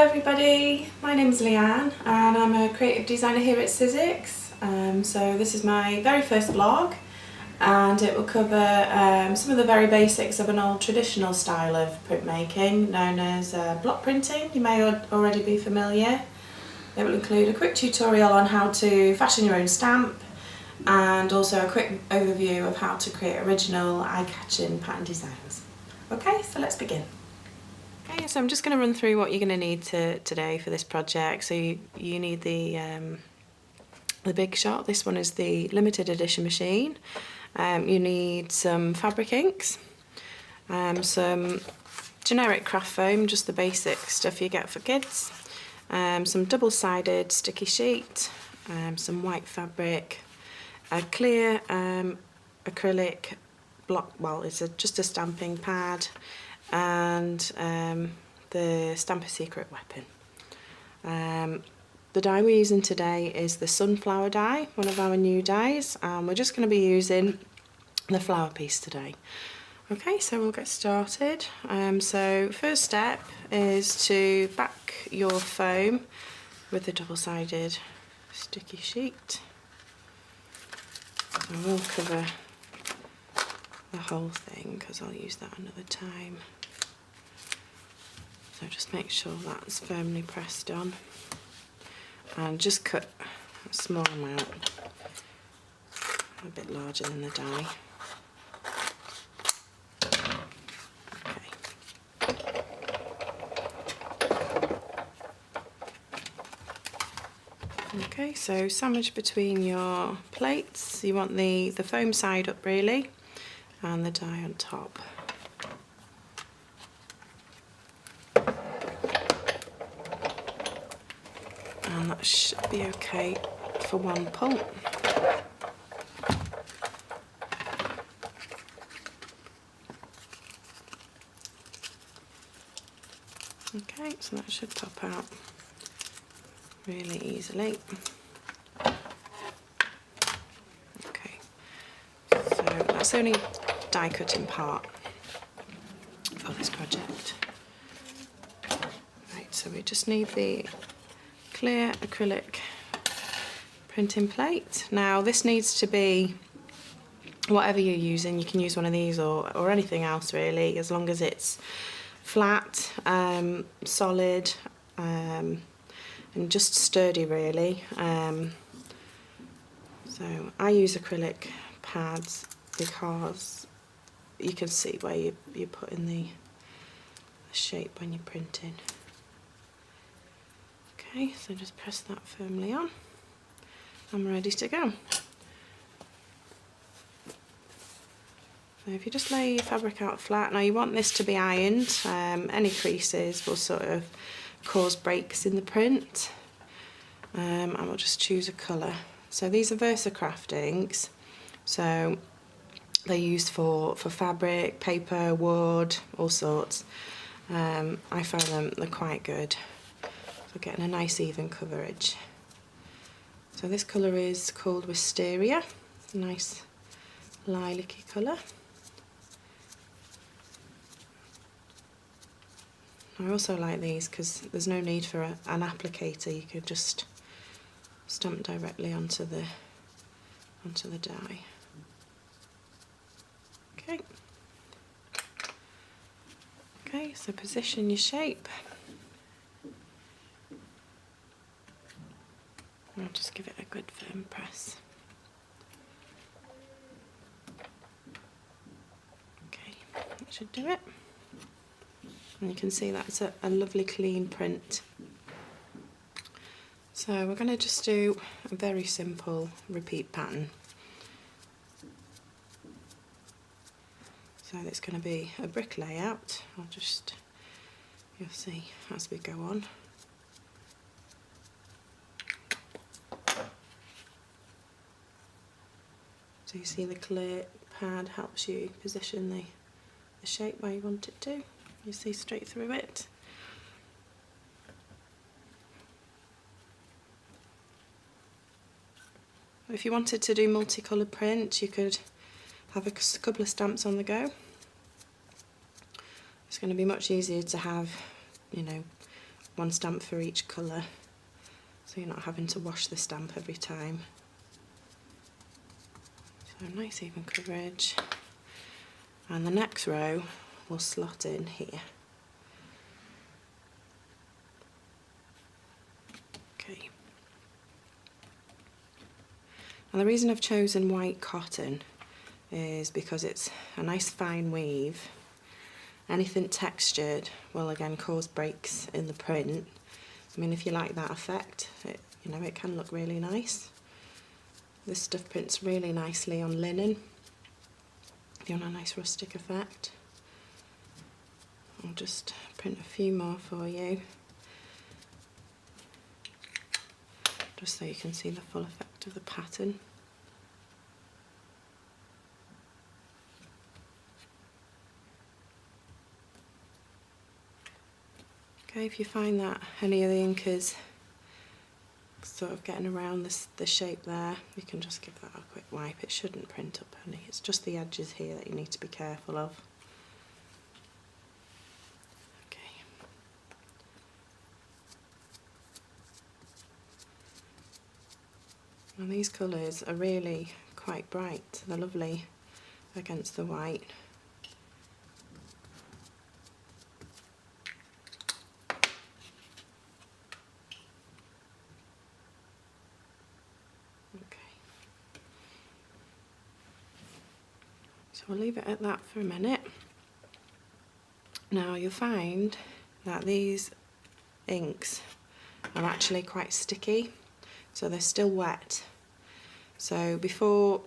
everybody, my name is Leanne and I'm a creative designer here at Sizzix. So this is my very first vlog and it will cover some of the very basics of an old traditional style of printmaking known as block printing. You may already be familiar. It will include a quick tutorial on how to fashion your own stamp and also a quick overview of how to create original eye-catching pattern designs. Okay, so let's begin. Okay, so I'm just going to run through what you're going to need today for this project. So you need the Big Shot. This one is the limited edition machine. You need some fabric inks, some generic craft foam, just the basic stuff you get for kids, some double-sided sticky sheet, some white fabric, a clear acrylic block, well it's just a stamping pad, and the Stamp a Secret weapon. The dye we're using today is the sunflower dye, one of our new dyes, and we're just going to be using the flower piece today. Okay, so we'll get started. So first step is to back your foam with the double-sided sticky sheet. And we'll cover the whole thing because I'll use that another time. So just make sure that's firmly pressed on and just cut a small amount, a bit larger than the die. Okay, so sandwich between your plates. You want the foam side up really and the die on top. And that should be okay for one pull. Okay, so that should pop out really easily. Okay, so that's the only die cutting part for this project. Right, so we just need the clear acrylic printing plate. Now this needs to be whatever you're using. You can use one of these or anything else really, as long as it's flat, solid, and just sturdy really. So I use acrylic pads because you can see where you're putting the shape when you're printing. Okay, so just press that firmly on. I'm ready to go. So if you just lay your fabric out flat, now you want this to be ironed. Any creases will sort of cause breaks in the print. And we'll just choose a colour. So these are Craft inks. So they're used for fabric, paper, wood, all sorts. I find they're quite good. So getting a nice even coverage. So this colour is called Wisteria. It's a nice lilac-y colour. I also like these because there's no need for an applicator. You could just stamp directly onto the die. Okay. Okay, so position your shape. I'll just give it a good firm press. Okay, that should do it. And you can see that's a lovely clean print. So we're going to just do a very simple repeat pattern. So it's going to be a brick layout. You'll see as we go on. So you see the clear pad helps you position the shape where you want it to. You see straight through it. If you wanted to do multicoloured print, you could have a couple of stamps on the go. It's going to be much easier to have, you know, one stamp for each colour, so you're not having to wash the stamp every time. So nice even coverage. And the next row will slot in here. Okay. And the reason I've chosen white cotton is because it's a nice fine weave. Anything textured will again cause breaks in the print. I mean, if you like that effect, you know, it can look really nice. This stuff prints really nicely on linen. If you want a nice rustic effect. I'll just print a few more for you, just so you can see the full effect of the pattern. Okay, if you find that any of the ink is sort of getting around the shape there, you can just give that a quick wipe. It shouldn't print up any, it's just the edges here that you need to be careful of. Okay. And these colours are really quite bright, they're lovely against the white. So we'll leave it at that for a minute. Now you'll find that these inks are actually quite sticky, so they're still wet. So before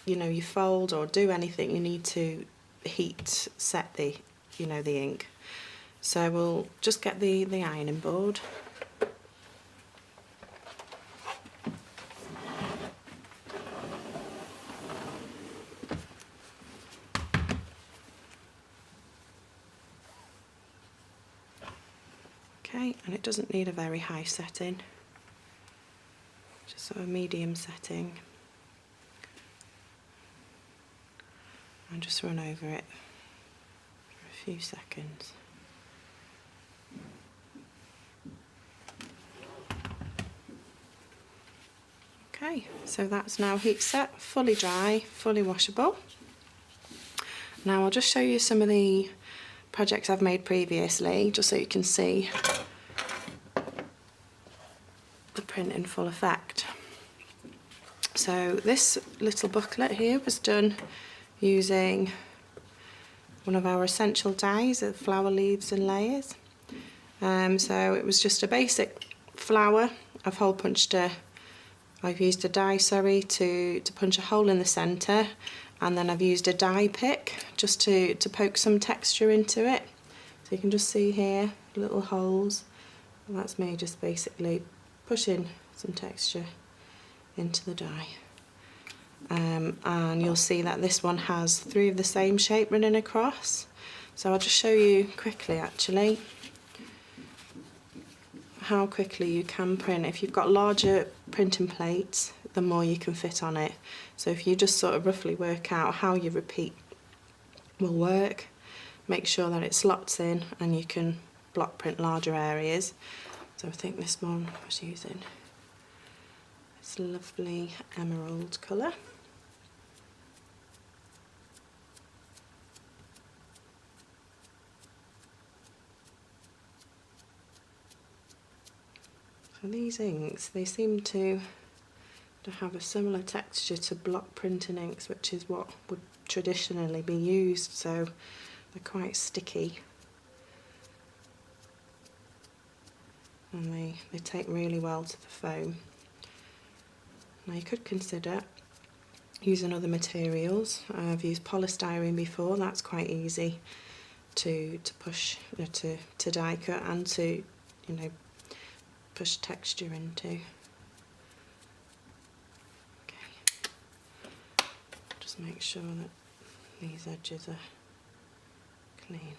you fold or do anything, you need to heat set the ink. So we'll just get the ironing board. Okay, and it doesn't need a very high setting, just sort of medium setting. And just run over it for a few seconds. Okay, so that's now heat set, fully dry, fully washable. Now I'll just show you some of the projects I've made previously, just so you can see the print in full effect. So this little booklet here was done using one of our essential dyes of flower leaves and layers. So it was just a basic flower. I've used a die, to punch a hole in the centre, and then I've used a die pick just to poke some texture into it. So you can just see here little holes, and that's me just basically pushing some texture into the die. And you'll see that this one has 3 of the same shape running across. So I'll just show you quickly actually how quickly you can print. If you've got larger printing plates, the more you can fit on it. So if you just sort of roughly work out how your repeat will work, make sure that it slots in and you can block print larger areas. So I think this one I was using this lovely emerald colour. So these inks, they seem to have a similar texture to block printing inks, which is what would traditionally be used, so they're quite sticky. And they take really well to the foam. Now you could consider using other materials. I've used polystyrene before, that's quite easy to push, to die cut and to, push texture into. Okay, just make sure that these edges are clean.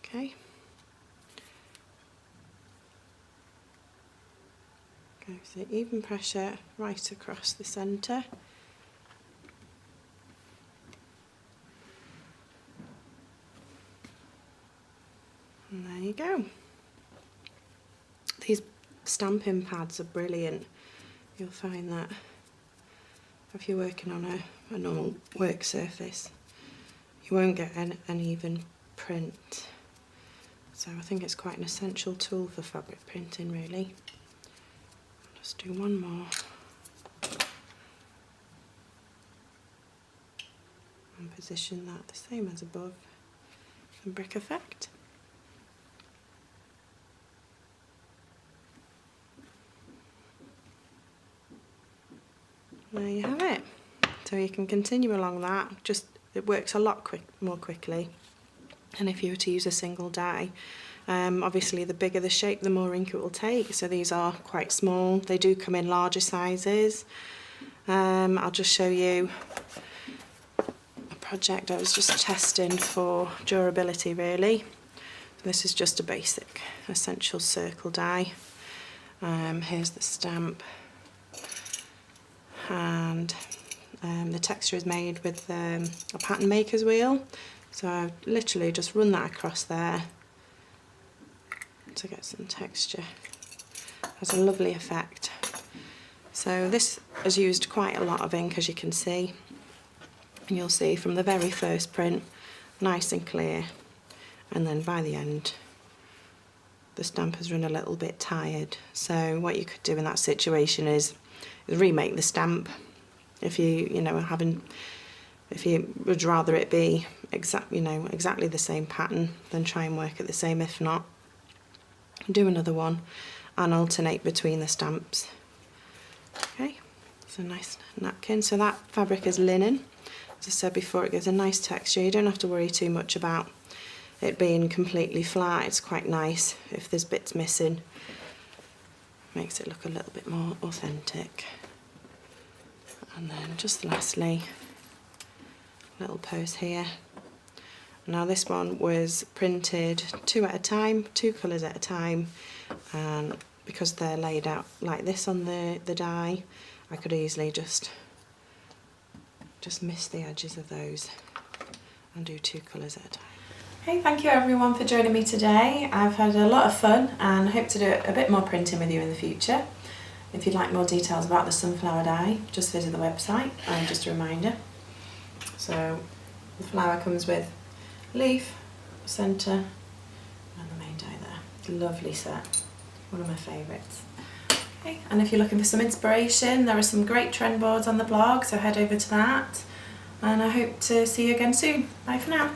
Okay. Go with the even pressure right across the centre. And there you go. These stamping pads are brilliant. You'll find that if you're working on a normal work surface, you won't get an uneven print. So I think it's quite an essential tool for fabric printing, really. Let's do one more. And position that the same as above, and brick effect. There you have it. So you can continue along that, just it works a lot more quickly. And if you were to use a single die, obviously the bigger the shape, the more ink it will take. So these are quite small. They do come in larger sizes. I'll just show you a project I was just testing for durability, really. This is just a basic essential circle die. Here's the stamp. And the texture is made with a pattern maker's wheel. So I've literally just run that across there to get some texture. Has a lovely effect. So this has used quite a lot of ink, as you can see. And you'll see from the very first print, nice and clear. And then by the end, the stamp has run a little bit tired. So what you could do in that situation is remake the stamp. If you would rather it be exactly the same pattern, then try and work at the same. If not, do another one and alternate between the stamps. Okay, it's a nice napkin. So that fabric is linen. As I said before, it gives a nice texture. You don't have to worry too much about it being completely flat. It's quite nice if there's bits missing. Makes it look a little bit more authentic. And then just lastly, a little pose here. Now this one was printed 2 at a time, 2 colours at a time, and because they're laid out like this on the die, I could easily just miss the edges of those and do 2 colours at a time. Hey, thank you everyone for joining me today. I've had a lot of fun and hope to do a bit more printing with you in the future. If you'd like more details about the sunflower die, just visit the website. And just a reminder, so the flower comes with leaf, centre and the main die there. Lovely set, one of my favourites. Okay, and if you're looking for some inspiration, there are some great trend boards on the blog, so head over to that. And I hope to see you again soon. Bye for now.